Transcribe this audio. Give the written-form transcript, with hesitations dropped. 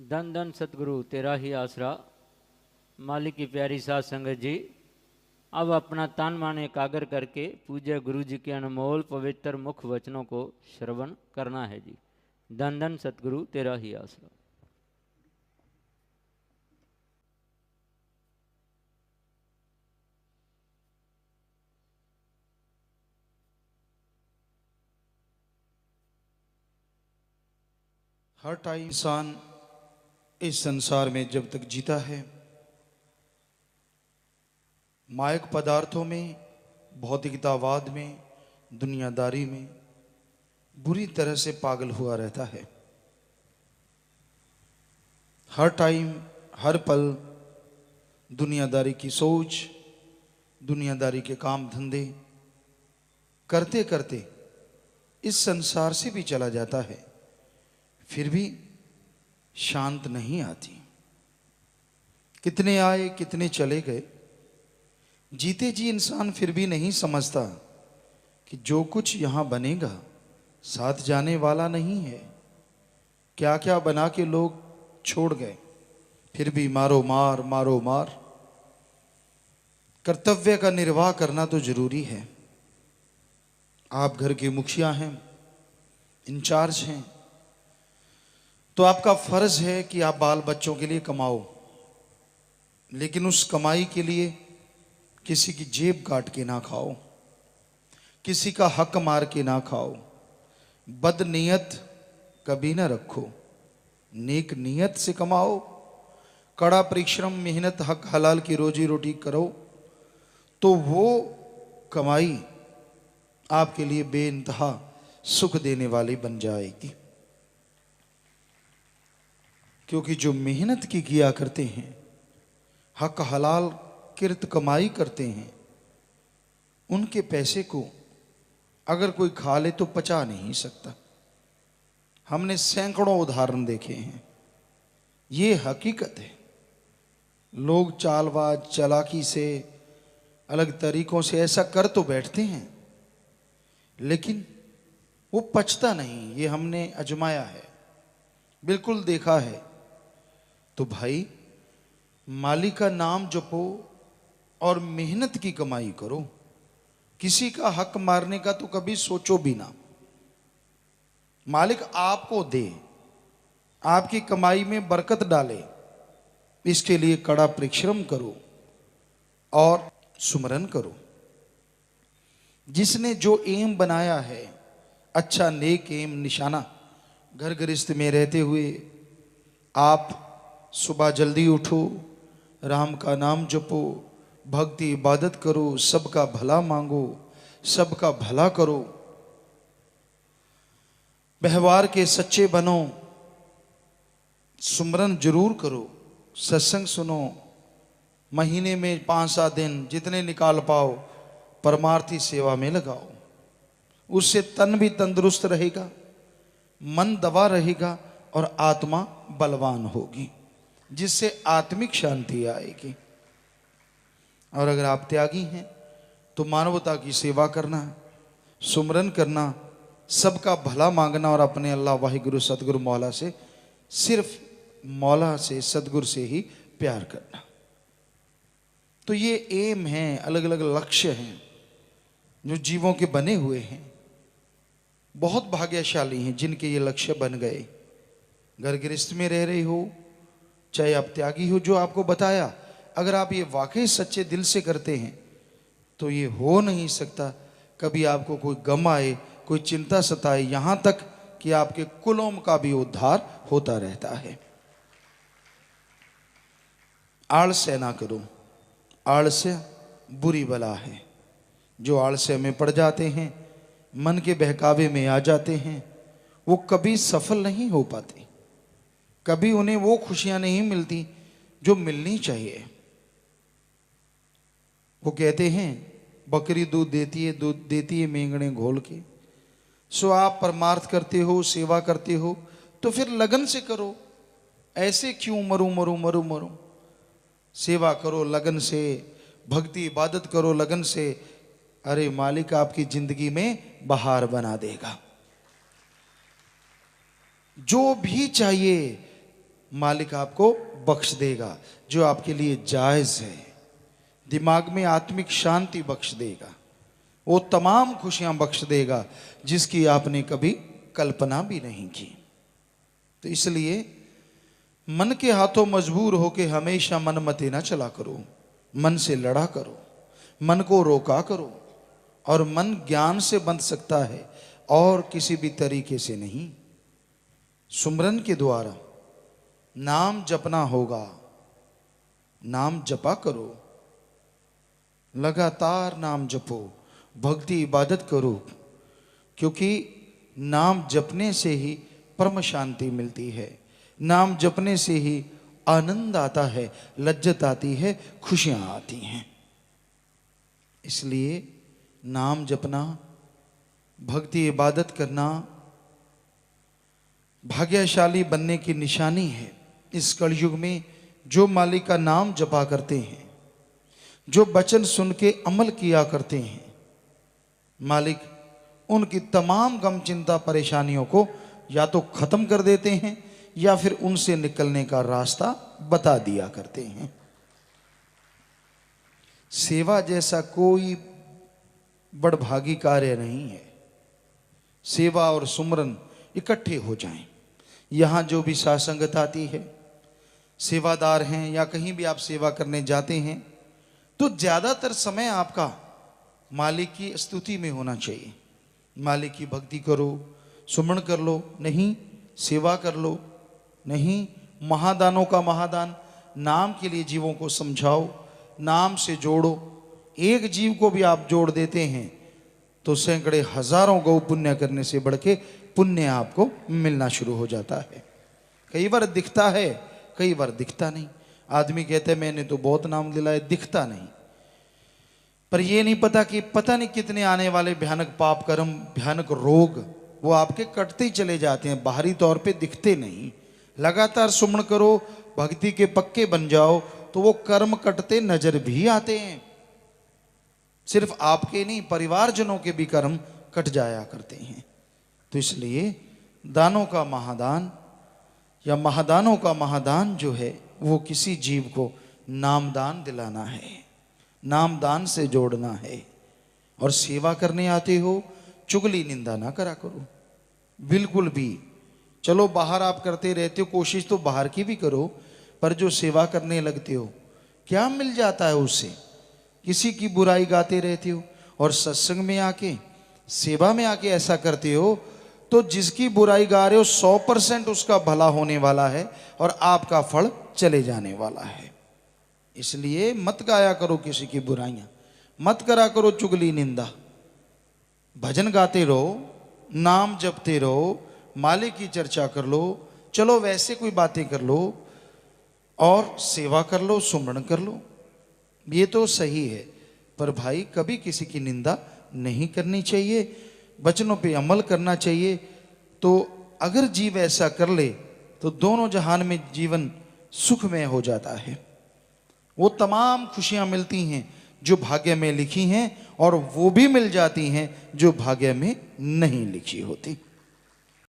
धन धन सतगुरु तेरा ही आसरा। मालिक की प्यारी साध संगत जी, अब अपना तन मन एकाग्र करके पूज्य गुरु जी के अनमोल पवित्र मुख वचनों को श्रवण करना है जी। धन धन सतगुरु तेरा ही आसरा। हर टाइम इंसान इस संसार में जब तक जीता है, मायक पदार्थों में, भौतिकतावाद में, दुनियादारी में बुरी तरह से पागल हुआ रहता है। हर टाइम, हर पल दुनियादारी की सोच, दुनियादारी के काम धंधे करते करते इस संसार से भी चला जाता है, फिर भी शांत नहीं आती। कितने आए कितने चले गए, जीते जी इंसान फिर भी नहीं समझता कि जो कुछ यहां बनेगा साथ जाने वाला नहीं है। क्या क्या बना के लोग छोड़ गए, फिर भी मारो मार मारो मार। कर्तव्य का निर्वाह करना तो जरूरी है। आप घर के मुखिया हैं, इंचार्ज हैं, तो आपका फर्ज है कि आप बाल बच्चों के लिए कमाओ, लेकिन उस कमाई के लिए किसी की जेब काट के ना खाओ, किसी का हक मार के ना खाओ, बदनीयत कभी ना रखो, नेक नीयत से कमाओ, कड़ा परिश्रम मेहनत हक हलाल की रोजी रोटी करो, तो वो कमाई आपके लिए बेइंतहा सुख देने वाली बन जाएगी। क्योंकि जो मेहनत की किया करते हैं, हक हलाल किरत कमाई करते हैं, उनके पैसे को अगर कोई खा ले तो पचा नहीं सकता। हमने सैकड़ों उदाहरण देखे हैं, ये हकीकत है। लोग चालबाज चालाकी से, अलग तरीकों से ऐसा कर तो बैठते हैं, लेकिन वो पचता नहीं। ये हमने आजमाया है, बिल्कुल देखा है। तो भाई, मालिक का नाम जपो और मेहनत की कमाई करो। किसी का हक मारने का तो कभी सोचो भी ना। मालिक आपको दे, आपकी कमाई में बरकत डाले, इसके लिए कड़ा परिश्रम करो और सुमरन करो। जिसने जो एम बनाया है, अच्छा नेक एम निशाना, घर गृहस्थ में रहते हुए आप सुबह जल्दी उठो, राम का नाम जपो, भक्ति इबादत करो, सबका भला मांगो, सबका भला करो, व्यवहार के सच्चे बनो, सुमरन जरूर करो, सत्संग सुनो, महीने में 5-7 दिन जितने निकाल पाओ परमार्थी सेवा में लगाओ। उससे तन भी तंदुरुस्त रहेगा, मन दबा रहेगा और आत्मा बलवान होगी, जिससे आत्मिक शांति आएगी। और अगर आप त्यागी हैं तो मानवता की सेवा करना, सुमरन करना, सबका भला मांगना और अपने अल्लाह वाहिगुरु सतगुरु मौला से, सिर्फ मौला से, सतगुरु से ही प्यार करना। तो ये एम हैं, अलग अलग लक्ष्य हैं जो जीवों के बने हुए हैं। बहुत भाग्यशाली हैं जिनके ये लक्ष्य बन गए। घर गृहस्थ में रह रहे हो, चाहे आप त्यागी हो, जो आपको बताया, अगर आप ये वाकई सच्चे दिल से करते हैं तो ये हो नहीं सकता कभी आपको कोई गम आए, कोई चिंता सताए, यहां तक कि आपके कुलों का भी उद्धार होता रहता है। आलस्य ना करो, आलस्य बुरी बला है। जो आलस्य में पड़ जाते हैं, मन के बहकावे में आ जाते हैं, वो कभी सफल नहीं हो पाते, कभी उन्हें वो खुशियां नहीं मिलती जो मिलनी चाहिए। वो कहते हैं बकरी दूध देती है मेंगने घोल के। सो आप परमार्थ करते हो, सेवा करते हो, तो फिर लगन से करो। ऐसे क्यों मरूं मरूं मरूं मरूं? सेवा करो लगन से, भक्ति इबादत करो लगन से। अरे मालिक आपकी जिंदगी में बहार बना देगा। जो भी चाहिए मालिक आपको बख्श देगा जो आपके लिए जायज़ है। दिमाग में आत्मिक शांति बख्श देगा, वो तमाम खुशियां बख्श देगा जिसकी आपने कभी कल्पना भी नहीं की। तो इसलिए मन के हाथों मजबूर होकर हमेशा मन मते ना चला करो, मन से लड़ा करो, मन को रोका करो। और मन ज्ञान से बंध सकता है और किसी भी तरीके से नहीं। सुमरन के द्वारा नाम जपना होगा, नाम जपा करो, लगातार नाम जपो, भक्ति इबादत करो, क्योंकि नाम जपने से ही परम शांति मिलती है, नाम जपने से ही आनंद आता है, लज्जत आती है, खुशियां आती हैं। इसलिए नाम जपना, भक्ति इबादत करना भाग्यशाली बनने की निशानी है। इस कलयुग में जो मालिक का नाम जपा करते हैं, जो वचन सुन के अमल किया करते हैं, मालिक उनकी तमाम गम चिंता परेशानियों को या तो खत्म कर देते हैं या फिर उनसे निकलने का रास्ता बता दिया करते हैं। सेवा जैसा कोई बड़भागी कार्य नहीं है। सेवा और सुमरन इकट्ठे हो जाएं। यहाँ जो भी सासंगत आती है, सेवादार हैं या कहीं भी आप सेवा करने जाते हैं, तो ज़्यादातर समय आपका मालिक की स्तुति में होना चाहिए। मालिक की भक्ति करो, सुमरण कर लो, नहीं सेवा कर लो, नहीं महादानों का महादान, नाम के लिए जीवों को समझाओ, नाम से जोड़ो। एक जीव को भी आप जोड़ देते हैं तो सैकड़े हजारों गौ पुण्य करने से बढ़ के पुण्य आपको मिलना शुरू हो जाता है। कई बार दिखता है, कई बार दिखता नहीं। आदमी कहते हैं मैंने तो बहुत नाम दिलाए, दिखता नहीं। पर ये नहीं पता कि पता नहीं कितने आने वाले भयानक पाप कर्म, भयानक रोग वो आपके कटते ही चले जाते हैं, बाहरी तौर पे दिखते नहीं। लगातार सुमरण करो, भक्ति के पक्के बन जाओ तो वो कर्म कटते नजर भी आते हैं। सिर्फ आपके नहीं, परिवारजनों के भी कर्म कट जाया करते हैं। तो इसलिए दानों का महादान या महादानों का महादान जो है वो किसी जीव को नामदान दिलाना है, नामदान से जोड़ना है। और सेवा करने आते हो, चुगली निंदा ना करा करो बिल्कुल भी। चलो बाहर आप करते रहते हो, कोशिश तो बाहर की भी करो, पर जो सेवा करने लगते हो क्या मिल जाता है उससे? किसी की बुराई गाते रहते हो और सत्संग में आके, सेवा में आके ऐसा करते हो तो जिसकी बुराई गा रहे हो 100% उसका भला होने वाला है और आपका फल चले जाने वाला है। इसलिए मत गाया करो किसी की बुराइयां, मत करा करो चुगली निंदा। भजन गाते रहो, नाम जपते रहो, मालिक की चर्चा कर लो, चलो वैसे कोई बातें कर लो और सेवा कर लो, सुमरण कर लो, ये तो सही है। पर भाई कभी किसी की निंदा नहीं करनी चाहिए, वचनों पे अमल करना चाहिए। तो अगर जीव ऐसा कर ले तो दोनों जहान में जीवन सुखमय हो जाता है। वो तमाम खुशियां मिलती हैं जो भाग्य में लिखी हैं और वो भी मिल जाती हैं जो भाग्य में नहीं लिखी होती।